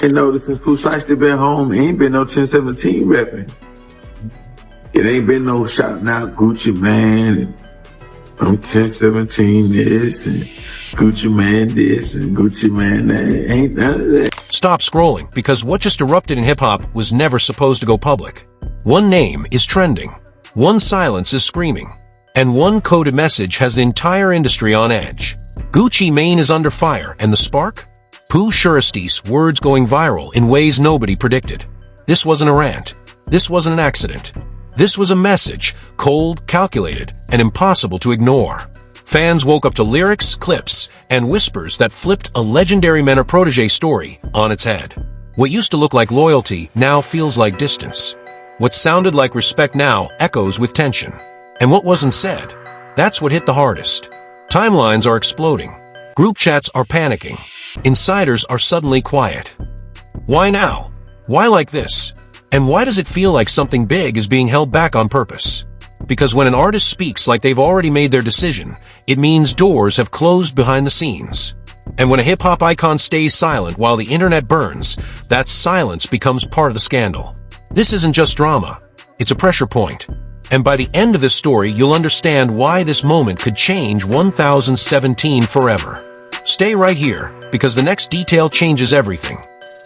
ain't noticed since Pooh Shiesty been home, ain't been no 1017 repping. It ain't been no shouting out Gucci Man and I'm 1017 this and Gucci Man this and Gucci Man that. Ain't none of that. Stop scrolling, because what just erupted in hip-hop was never supposed to go public. One name is trending, one silence is screaming, and one coded message has the entire industry on edge. Gucci Mane is under fire, and the spark? Pooh Shiesty's words going viral in ways nobody predicted. This wasn't a rant. This wasn't an accident. This was a message, cold, calculated, and impossible to ignore. Fans woke up to lyrics, clips, and whispers that flipped a legendary mentor-protege story on its head. What used to look like loyalty now feels like distance. What sounded like respect now echoes with tension. And what wasn't said? That's what hit the hardest. Timelines are exploding. Group chats are panicking. Insiders are suddenly quiet. Why now? Why like this? And why does it feel like something big is being held back on purpose? Because when an artist speaks like they've already made their decision, it means doors have closed behind the scenes. And when a hip-hop icon stays silent while the internet burns, that silence becomes part of the scandal. This isn't just drama. It's a pressure point. And by the end of this story, you'll understand why this moment could change 1017 forever. Stay right here, because the next detail changes everything.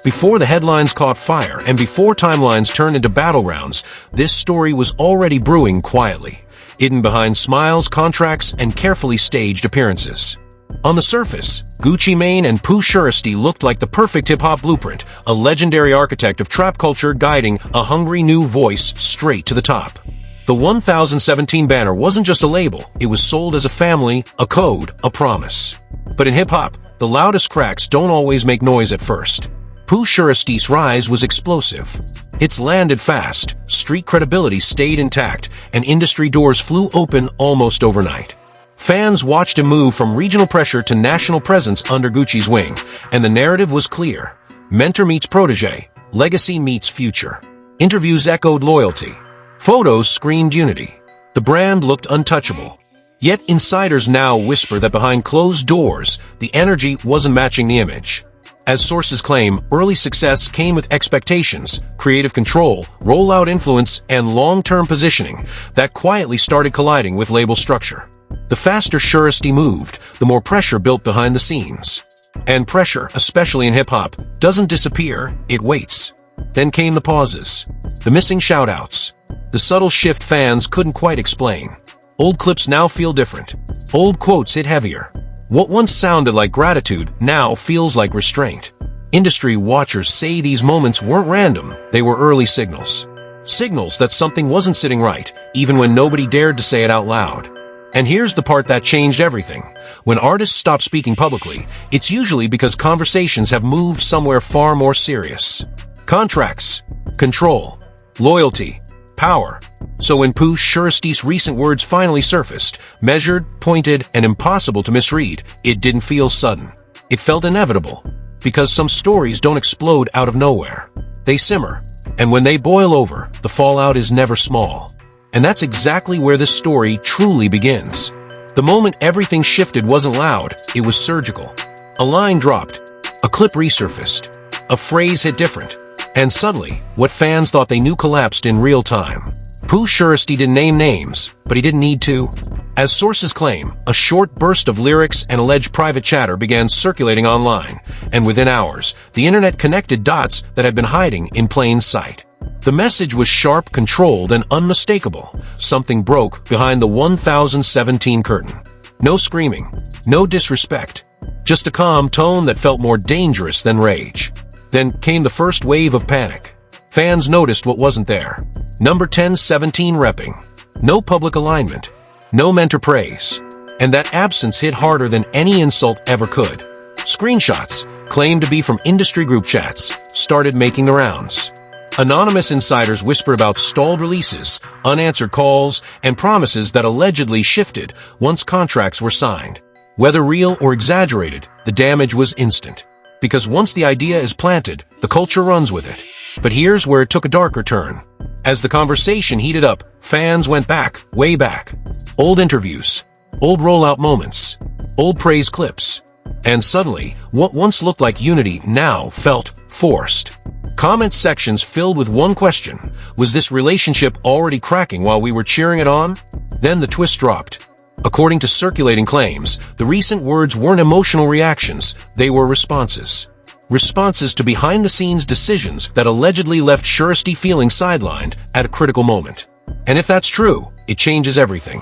Before the headlines caught fire and before timelines turned into battlegrounds, this story was already brewing quietly, hidden behind smiles, contracts, and carefully staged appearances. On the surface, Gucci Mane and Pooh Shiesty looked like the perfect hip-hop blueprint, a legendary architect of trap culture guiding a hungry new voice straight to the top. The 1017 banner wasn't just a label, it was sold as a family, a code, a promise. But in hip-hop, the loudest cracks don't always make noise at first. Pooh Shiesty's rise was explosive. It's landed fast, street credibility stayed intact, and industry doors flew open almost overnight. Fans watched him move from regional pressure to national presence under Gucci's wing, and the narrative was clear. Mentor meets protege, legacy meets future. Interviews echoed loyalty. Photos screamed unity. The brand looked untouchable. Yet insiders now whisper that behind closed doors, the energy wasn't matching the image. As sources claim, early success came with expectations, creative control, rollout influence, and long-term positioning that quietly started colliding with label structure. The faster Shiesty moved, the more pressure built behind the scenes. And pressure, especially in hip-hop, doesn't disappear, it waits. Then came the pauses, the missing shout-outs, the subtle shift fans couldn't quite explain. Old clips now feel different. Old quotes hit heavier. What once sounded like gratitude now feels like restraint. Industry watchers say these moments weren't random, they were early signals. Signals that something wasn't sitting right, even when nobody dared to say it out loud. And here's the part that changed everything. When artists stop speaking publicly, it's usually because conversations have moved somewhere far more serious. Contracts, control, loyalty, power. So when Pooh Shiesty's recent words finally surfaced, measured, pointed, and impossible to misread, it didn't feel sudden. It felt inevitable. Because some stories don't explode out of nowhere. They simmer. And when they boil over, the fallout is never small. And that's exactly where this story truly begins. The moment everything shifted wasn't loud, it was surgical. A line dropped. A clip resurfaced. A phrase hit different. And suddenly, what fans thought they knew collapsed in real time. Pooh Shiesty didn't name names, but he didn't need to. As sources claim, a short burst of lyrics and alleged private chatter began circulating online, and within hours, the internet connected dots that had been hiding in plain sight. The message was sharp, controlled, and unmistakable. Something broke behind the 1017 curtain. No screaming, no disrespect, just a calm tone that felt more dangerous than rage. Then came the first wave of panic. Fans noticed what wasn't there. Number 1017 repping. No public alignment. No mentor praise. And that absence hit harder than any insult ever could. Screenshots, claimed to be from industry group chats, started making the rounds. Anonymous insiders whispered about stalled releases, unanswered calls, and promises that allegedly shifted once contracts were signed. Whether real or exaggerated, the damage was instant. Because once the idea is planted, the culture runs with it. But here's where it took a darker turn. As the conversation heated up, fans went back, way back. Old interviews, old rollout moments, old praise clips. And suddenly, what once looked like unity now felt forced. Comment sections filled with one question: was this relationship already cracking while we were cheering it on? Then the twist dropped. According to circulating claims, the recent words weren't emotional reactions, they were responses. Responses to behind-the-scenes decisions that allegedly left Shiesty feeling sidelined at a critical moment. And if that's true, it changes everything.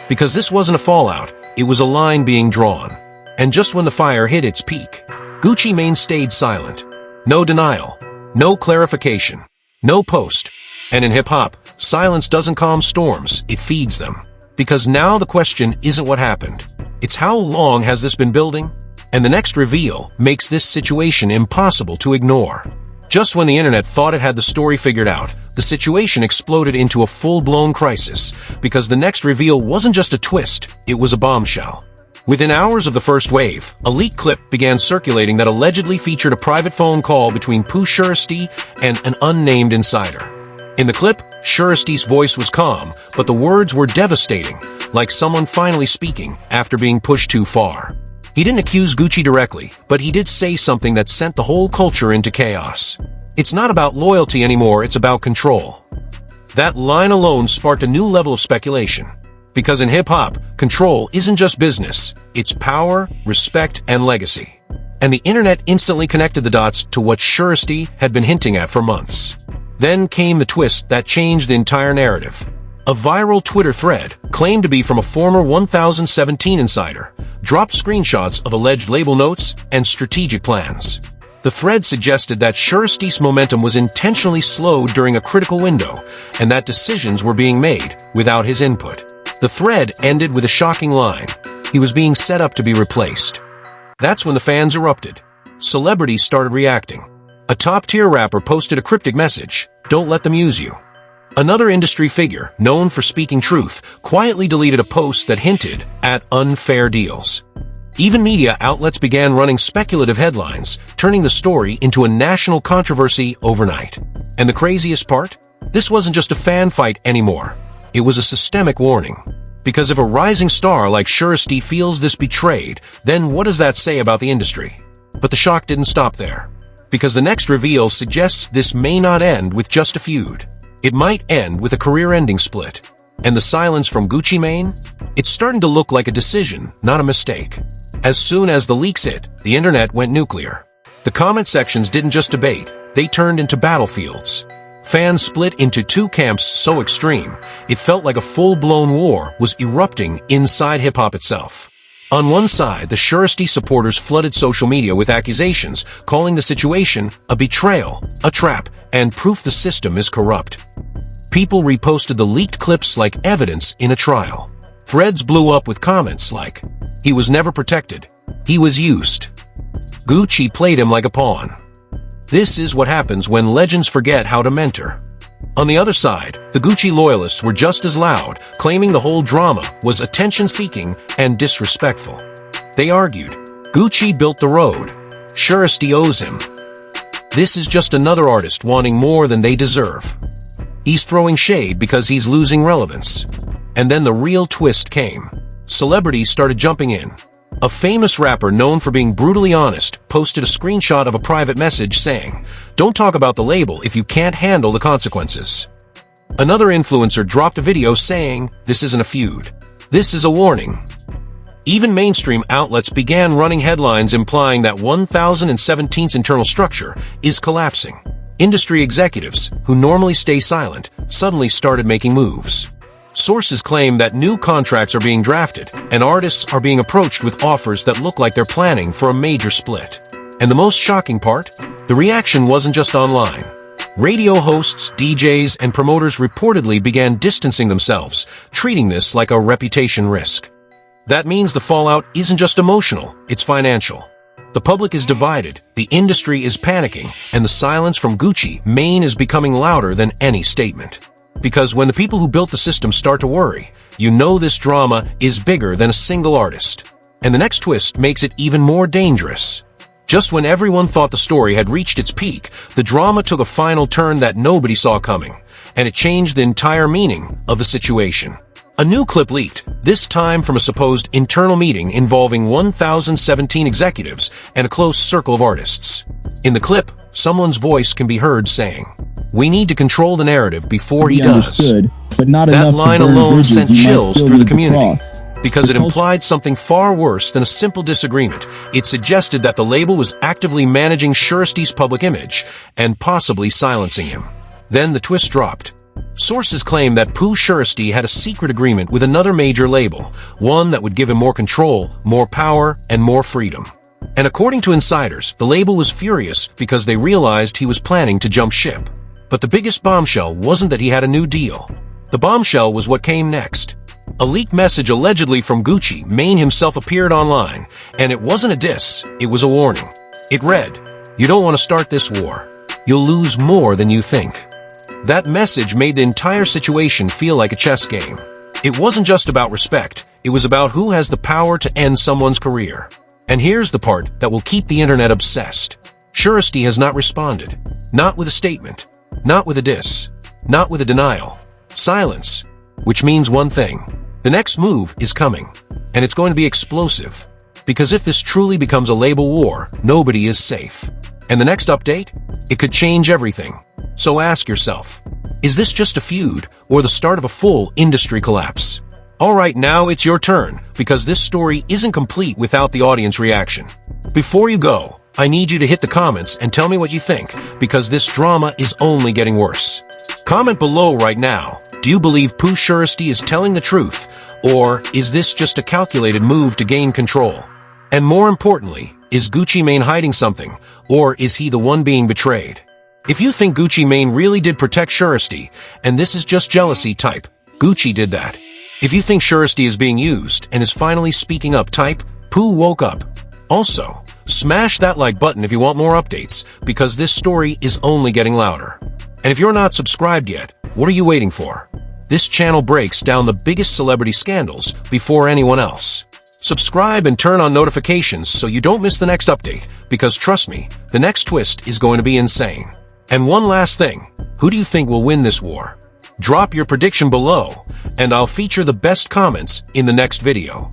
Because this wasn't a fallout, it was a line being drawn. And just when the fire hit its peak, Gucci Mane stayed silent. No denial, no clarification, no post. And in hip-hop, silence doesn't calm storms, it feeds them. Because now the question isn't what happened. It's how long has this been building? And the next reveal makes this situation impossible to ignore. Just when the internet thought it had the story figured out, the situation exploded into a full-blown crisis, because the next reveal wasn't just a twist, it was a bombshell. Within hours of the first wave, a leaked clip began circulating that allegedly featured a private phone call between Pooh Shiesty and an unnamed insider. In the clip, Shiesty's voice was calm, but the words were devastating, like someone finally speaking after being pushed too far. He didn't accuse Gucci directly, but he did say something that sent the whole culture into chaos. It's not about loyalty anymore, it's about control. That line alone sparked a new level of speculation. Because in hip-hop, control isn't just business, it's power, respect, and legacy. And the internet instantly connected the dots to what Shiesty had been hinting at for months. Then came the twist that changed the entire narrative. A viral Twitter thread, claimed to be from a former 1017 insider, dropped screenshots of alleged label notes and strategic plans. The thread suggested that Shiesty's momentum was intentionally slowed during a critical window, and that decisions were being made without his input. The thread ended with a shocking line: he was being set up to be replaced. That's when the fans erupted. Celebrities started reacting. A top-tier rapper posted a cryptic message: "Don't let them use you." Another industry figure, known for speaking truth, quietly deleted a post that hinted at unfair deals. Even media outlets began running speculative headlines, turning the story into a national controversy overnight. And the craziest part? This wasn't just a fan fight anymore. It was a systemic warning. Because if a rising star like Shiesty feels this betrayed, then what does that say about the industry? But the shock didn't stop there. Because the next reveal suggests this may not end with just a feud. It might end with a career-ending split. And the silence from Gucci Mane? It's starting to look like a decision, not a mistake. As soon as the leaks hit, the internet went nuclear. The comment sections didn't just debate, they turned into battlefields. Fans split into two camps so extreme, it felt like a full-blown war was erupting inside hip-hop itself. On one side, the Shiesty supporters flooded social media with accusations, calling the situation a betrayal, a trap, and proof the system is corrupt. People reposted the leaked clips like evidence in a trial. Threads blew up with comments like, "He was never protected. He was used. Gucci played him like a pawn." This is what happens when legends forget how to mentor. On the other side, the Gucci loyalists were just as loud, claiming the whole drama was attention-seeking and disrespectful. They argued, Gucci built the road. Shiesty owes him. This is just another artist wanting more than they deserve. He's throwing shade because he's losing relevance. And then the real twist came. Celebrities started jumping in. A famous rapper known for being brutally honest posted a screenshot of a private message saying, "Don't talk about the label if you can't handle the consequences." Another influencer dropped a video saying, "This isn't a feud. This is a warning." Even mainstream outlets began running headlines implying that 1017's internal structure is collapsing. Industry executives, who normally stay silent, suddenly started making moves. Sources claim that new contracts are being drafted, and artists are being approached with offers that look like they're planning for a major split. And the most shocking part? The reaction wasn't just online. Radio hosts, DJs, and promoters reportedly began distancing themselves, treating this like a reputation risk. That means the fallout isn't just emotional, it's financial. The public is divided, the industry is panicking, and the silence from Gucci Mane is becoming louder than any statement. Because when the people who built the system start to worry, you know this drama is bigger than a single artist. And the next twist makes it even more dangerous. Just when everyone thought the story had reached its peak, the drama took a final turn that nobody saw coming, and it changed the entire meaning of the situation. A new clip leaked, this time from a supposed internal meeting involving 1,017 executives and a close circle of artists. In the clip, someone's voice can be heard saying, "We need to control the narrative before he does." But not That enough line to burn alone bridges sent you might chills still through the need to community, cross. because it implied something far worse than a simple disagreement. It suggested that the label was actively managing Shiesty's public image and possibly silencing him. Then the twist dropped. Sources claim that Pooh Shiesty had a secret agreement with another major label, one that would give him more control, more power, and more freedom. And according to insiders, the label was furious because they realized he was planning to jump ship. But the biggest bombshell wasn't that he had a new deal. The bombshell was what came next. A leaked message allegedly from Gucci Mane himself appeared online, and it wasn't a diss, it was a warning. It read, "You don't want to start this war. You'll lose more than you think." That message made the entire situation feel like a chess game. It wasn't just about respect, it was about who has the power to end someone's career. And here's the part that will keep the internet obsessed. Shiesty has not responded. Not with a statement. Not with a diss. Not with a denial. Silence. Which means one thing. The next move is coming. And it's going to be explosive. Because if this truly becomes a label war, nobody is safe. And the next update? It could change everything. So ask yourself, is this just a feud or the start of a full industry collapse? Alright, now it's your turn, because this story isn't complete without the audience reaction. Before you go, I need you to hit the comments and tell me what you think, because this drama is only getting worse. Comment below right now. Do you believe Pooh Shiesty is telling the truth, or is this just a calculated move to gain control? And more importantly, is Gucci Mane hiding something, or is he the one being betrayed? If you think Gucci Mane really did protect Shiesty, and this is just jealousy, type, Gucci did that. If you think Shiesty is being used and is finally speaking up, type, Pooh woke up. Also, smash that like button if you want more updates, because this story is only getting louder. And if you're not subscribed yet, what are you waiting for? This channel breaks down the biggest celebrity scandals before anyone else. Subscribe and turn on notifications so you don't miss the next update, because trust me, the next twist is going to be insane. And one last thing, who do you think will win this war? Drop your prediction below, and I'll feature the best comments in the next video.